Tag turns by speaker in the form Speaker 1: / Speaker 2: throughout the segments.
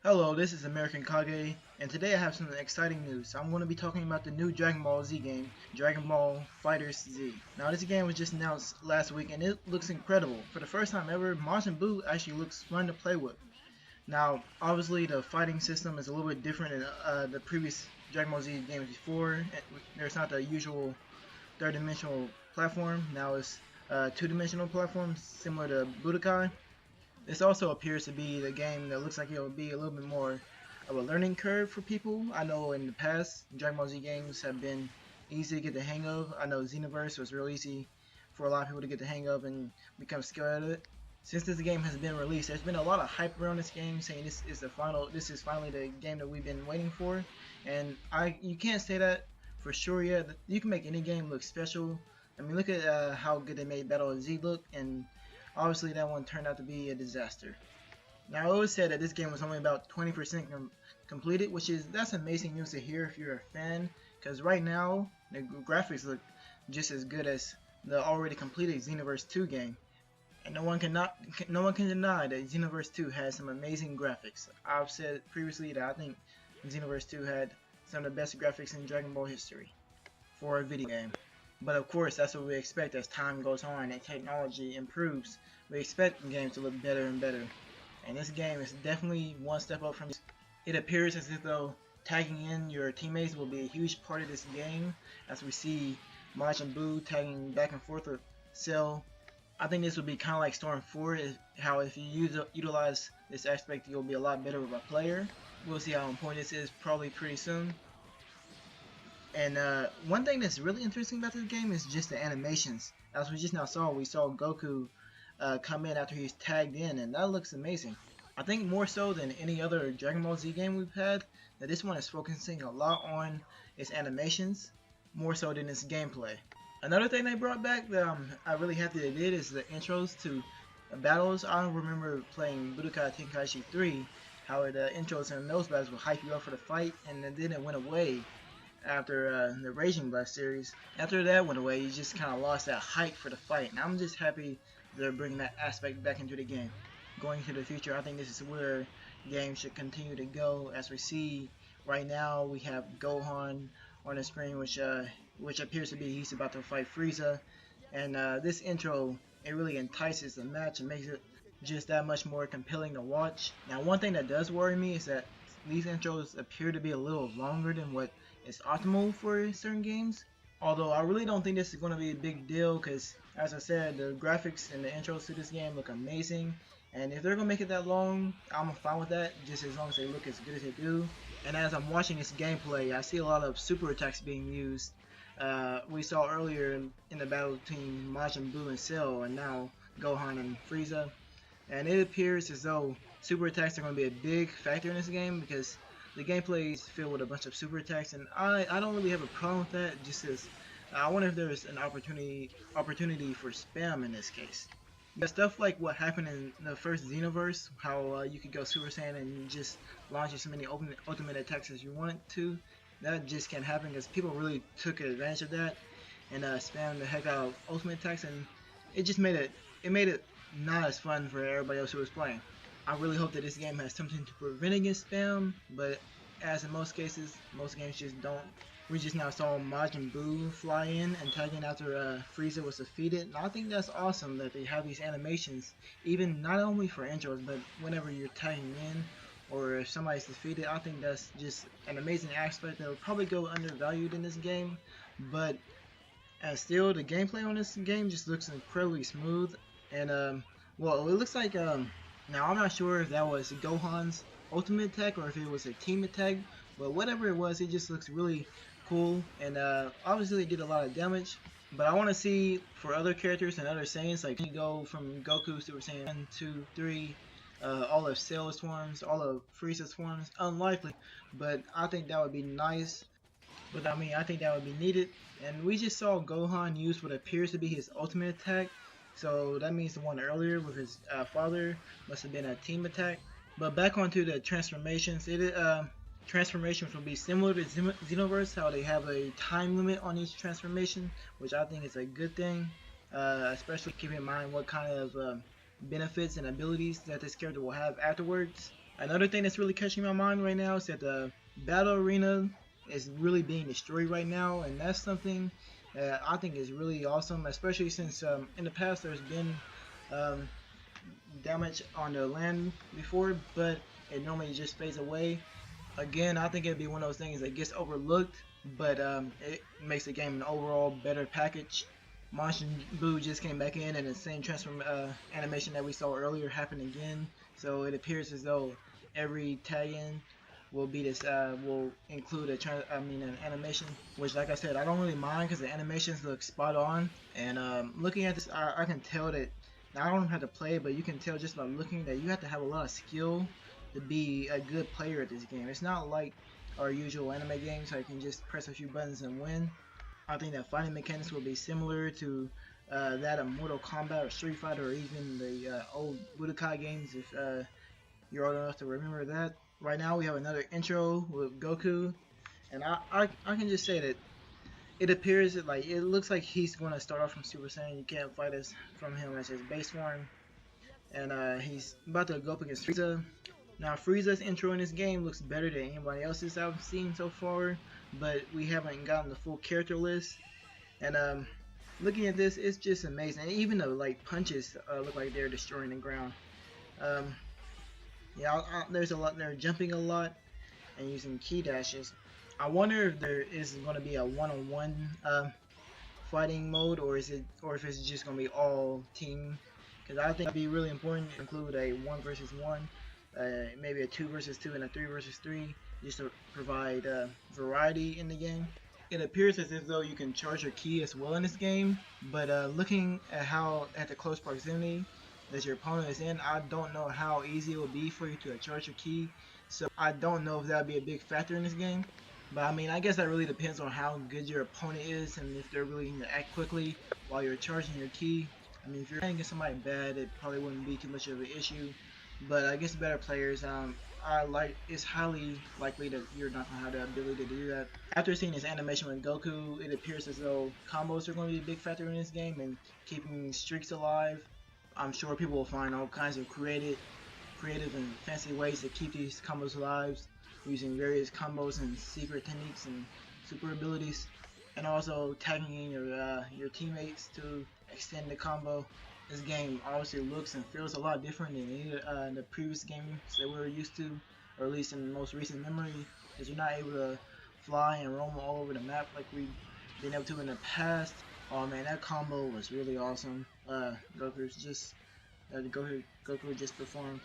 Speaker 1: Hello, this is American Kage, and today I have some exciting news. I'm going to be talking about the new Dragon Ball Z game, Dragon Ball FighterZ. Now, this game was just announced last week, and it looks incredible. For the first time ever, Majin Buu actually looks fun to play with. Now, obviously, the fighting system is a little bit different than the previous Dragon Ball Z games before. There's not the usual third-dimensional platform. Now it's two-dimensional platform, similar to Budokai. This also appears to be the game that looks like it'll be a little bit more of a learning curve for people. I know in the past, Dragon Ball Z games have been easy to get the hang of. I know Xenoverse was real easy for a lot of people to get the hang of and become skilled at it. Since this game has been released, there's been a lot of hype around this game, saying this is finally the game that we've been waiting for. And you can't say that for sure yet. You can make any game look special. I mean, look at how good they made Battle Z look, and obviously that one turned out to be a disaster. Now, it was said that this game was only about 20% completed, that's amazing news to hear if you're a fan, because right now the graphics look just as good as the already completed Xenoverse 2 game. And no one can deny that Xenoverse 2 has some amazing graphics. I've said previously that I think Xenoverse 2 had some of the best graphics in Dragon Ball history for a video game. But of course, that's what we expect as time goes on and technology improves. We expect games to look better and better. And this game is definitely one step up from this. It appears as if though tagging in your teammates will be a huge part of this game, as we see Majin Buu tagging back and forth with Cell. I think this would be kind of like Storm 4, how if you utilize this aspect, you'll be a lot better of a player. We'll see how important this is probably pretty soon. And one thing that's really interesting about this game is just the animations. As we just now saw, we saw Goku come in after he's tagged in, and that looks amazing. I think more so than any other Dragon Ball Z game we've had, that this one is focusing a lot on its animations, more so than its gameplay. Another thing they brought back that I'm really happy they did is the intros to battles. I remember playing Budokai Tenkaichi 3, how the intros in those battles would hype you up for the fight, and then it went away after the Raging Blast series. After that went away, you just kind of lost that hype for the fight, and I'm just happy they're bringing that aspect back into the game. Going into the future, I think this is where games should continue to go. As we see right now, we have Gohan on the screen, which appears to be he's about to fight Frieza, and this intro, it really entices the match and makes it just that much more compelling to watch. Now, one thing that does worry me is that these intros appear to be a little longer than what is optimal for certain games. Although I really don't think this is going to be a big deal, because as I said, the graphics and the intros to this game look amazing. And if they're going to make it that long, I'm fine with that, just as long as they look as good as they do. And as I'm watching this gameplay, I see a lot of super attacks being used. We saw earlier in the battle between Majin Buu and Cell, and now Gohan and Frieza. And it appears as though super attacks are going to be a big factor in this game, because the gameplay is filled with a bunch of super attacks, and I don't really have a problem with that. Just as I wonder if there's an opportunity for spam in this case. But stuff like what happened in the first Xenoverse, how you could go Super Saiyan and just launch as many ultimate attacks as you want to, that just can't happen because people really took advantage of that and spammed the heck out of ultimate attacks, and it just made it not as fun for everybody else who was playing. I really hope that this game has something to prevent against spam, but as in most cases, most games just don't. We just now saw Majin Buu fly in and tag in after Frieza was defeated, and I think that's awesome that they have these animations, even not only for intros, but whenever you're tagging in or if somebody's defeated. I think that's just an amazing aspect that will probably go undervalued in this game, but still, the gameplay on this game just looks incredibly smooth, and well, it looks like now I'm not sure if that was Gohan's ultimate attack or if it was a team attack, but whatever it was, it just looks really cool, and obviously it did a lot of damage. But I want to see for other characters and other Saiyans, like you go from Goku Super Saiyan 1, 2, 3, all of Cell's forms, all of Frieza's forms. Unlikely, but I think that would be nice. But I mean, I think that would be needed. And we just saw Gohan use what appears to be his ultimate attack, so that means the one earlier with his father must have been a team attack. But back onto the transformations, transformations will be similar to Xenoverse, how they have a time limit on each transformation, which I think is a good thing, especially keeping in mind what kind of benefits and abilities that this character will have afterwards. Another thing that's really catching my mind right now is that the battle arena is really being destroyed right now, and that's something that I think is really awesome, especially since in the past there's been um, damage on the land before, but it normally just fades away. Again, I think it'd be one of those things that gets overlooked, but it makes the game an overall better package. Majin Buu just came back in, and the same transform animation that we saw earlier happened again. So it appears as though every tag-in will be this will include an animation, which, like I said, I don't really mind because the animations look spot on. And looking at this, I can tell that. Now, I don't have to play, but you can tell just by looking that you have to have a lot of skill to be a good player at this game. It's not like our usual anime games, so you can just press a few buttons and win. I think that fighting mechanics will be similar to that of Mortal Kombat or Street Fighter, or even the old Budokai games, if you're old enough to remember that. Right now we have another intro with Goku, and I can just say that it appears that, like, it looks like he's going to start off from Super Saiyan. You can't fight us from him as his base form, and he's about to go up against Frieza. Now, Frieza's intro in this game looks better than anybody else's I've seen so far, but we haven't gotten the full character list. And looking at this, it's just amazing. And even the like punches look like they're destroying the ground. Yeah, there's a lot. They're jumping a lot and using key dashes. I wonder if there is going to be a one-on-one fighting mode, or if it's just going to be all team. Because I think it'd be really important to include a 1 versus 1. Maybe a 2 versus 2 and a 3 versus 3, just to provide variety in the game. It appears as if though you can charge your ki as well in this game, but looking at the close proximity that your opponent is in, I don't know how easy it will be for you to charge your ki. So I don't know if that would be a big factor in this game. But I mean, I guess that really depends on how good your opponent is and if they're really going to act quickly while you're charging your ki. I mean, if you're playing against somebody bad, it probably wouldn't be too much of an issue. But against better players, it's highly likely that you're not going to have the ability to do that. After seeing this animation with Goku, it appears as though combos are going to be a big factor in this game and keeping streaks alive. I'm sure people will find all kinds of creative and fancy ways to keep these combos alive, using various combos and secret techniques and super abilities, and also tagging in your teammates to extend the combo. This game obviously looks and feels a lot different than any the previous games that we were used to, or at least in the most recent memory, because you're not able to fly and roam all over the map like we've been able to in the past. Oh man, that combo was really awesome. Goku just performed.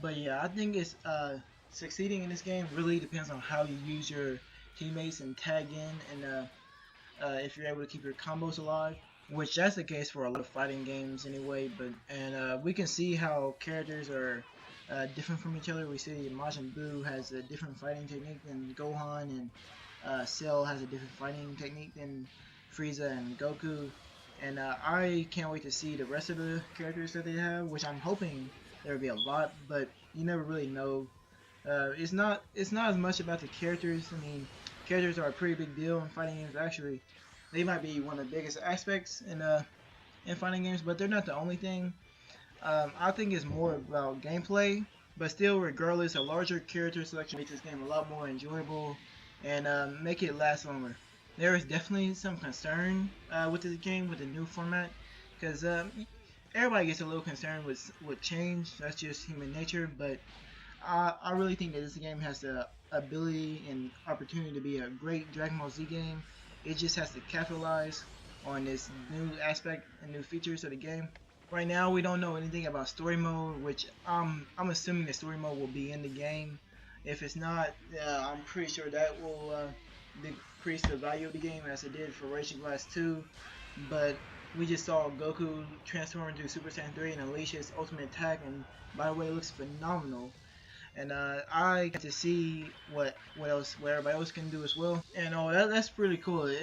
Speaker 1: But yeah, I think it's succeeding in this game really depends on how you use your teammates and tag in, and if you're able to keep your combos alive. Which that's the case for a lot of fighting games anyway, we can see how characters are different from each other. We see Majin Buu has a different fighting technique than Gohan, and Cell has a different fighting technique than Frieza and Goku. And I can't wait to see the rest of the characters that they have, which I'm hoping there will be a lot, but you never really know. It's not as much about the characters. I mean, characters are a pretty big deal in fighting games. Actually, they might be one of the biggest aspects in fighting games, but they're not the only thing. I think it's more about gameplay, but still, regardless, a larger character selection makes this game a lot more enjoyable and make it last longer. There is definitely some concern with this game, with the new format, because everybody gets a little concerned with change. That's just human nature, but I really think that this game has the ability and opportunity to be a great Dragon Ball Z game. It just has to capitalize on this new aspect and new features of the game. Right now, we don't know anything about story mode, which I'm assuming the story mode will be in the game. If it's not, I'm pretty sure that will decrease the value of the game as it did for Raging Blast 2. But we just saw Goku transform into Super Saiyan 3 and unleash his ultimate attack, and by the way, it looks phenomenal. And I get to see what everybody else can do as well. And that's pretty cool.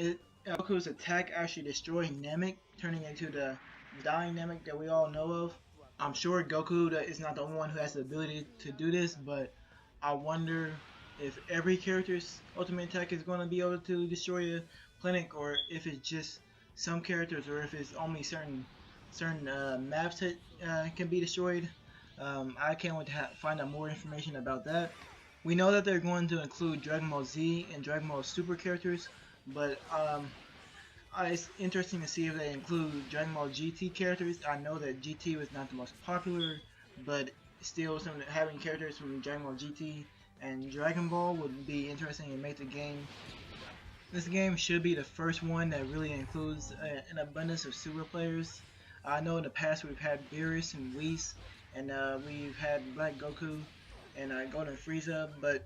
Speaker 1: Goku's attack actually destroyed Namek, turning into the dying Namek that we all know of. I'm sure Goku is not the only one who has the ability to do this, but I wonder if every character's ultimate attack is going to be able to destroy a planet, or if it's just some characters, or if it's only certain maps that can be destroyed. I can't wait to find out more information about that. We know that they're going to include Dragon Ball Z and Dragon Ball Super characters, but it's interesting to see if they include Dragon Ball GT characters. I know that GT was not the most popular, but still, having characters from Dragon Ball GT and Dragon Ball would be interesting and make the game. This game should be the first one that really includes an abundance of super players. I know in the past we've had Beerus and Whis, and we've had Black Goku and Golden Frieza, but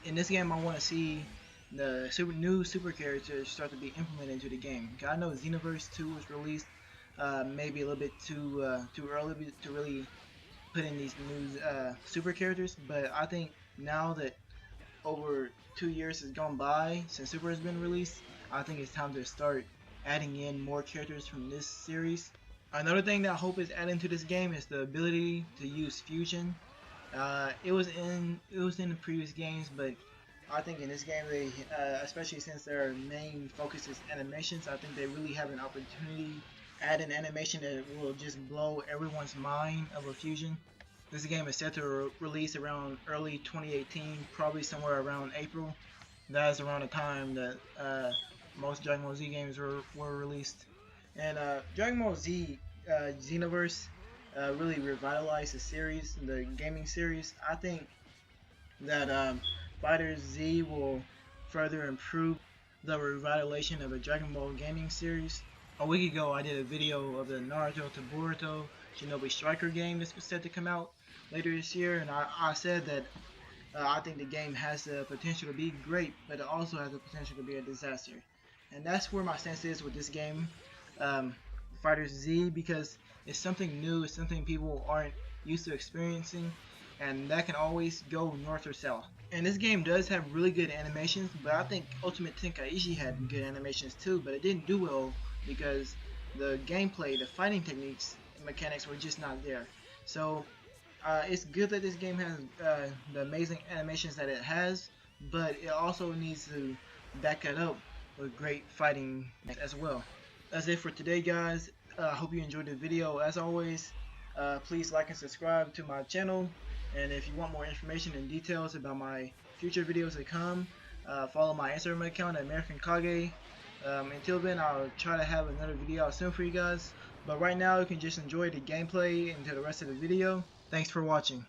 Speaker 1: in this game I want to see the new super characters start to be implemented into the game. I know Xenoverse 2 was released maybe a little bit too early to really put in these new super characters, but I think now that over 2 years has gone by since Super has been released, I think it's time to start adding in more characters from this series. Another thing that I hope is added to this game is the ability to use fusion. It was in the previous games, but I think in this game they, especially since their main focus is animations, I think they really have an opportunity to add an animation that will just blow everyone's mind of a fusion. This game is set to release around early 2018, probably somewhere around April. That is around the time that most Dragon Ball Z games were released. And Dragon Ball Z Xenoverse really revitalized the series, the gaming series. I think that FighterZ will further improve the revitalization of the Dragon Ball gaming series. A week ago I did a video of the Naruto to Boruto Shinobi Striker game that's set to come out later this year, and I said that I think the game has the potential to be great, but it also has the potential to be a disaster. And that's where my stance is with this game, FighterZ, because it's something new, it's something people aren't used to experiencing, and that can always go north or south. And this game does have really good animations, but I think Ultimate Tenkaichi had good animations too, but it didn't do well because the gameplay, the fighting techniques, mechanics were just not there. So it's good that this game has the amazing animations that it has, but it also needs to back it up with great fighting as well. That's it for today, guys. I hope you enjoyed the video. As always, please like and subscribe to my channel, and if you want more information and details about my future videos to come, follow my Instagram account at American Kage. Until then, I'll try to have another video out soon for you guys, but right now you can just enjoy the gameplay until the rest of the video. Thanks for watching.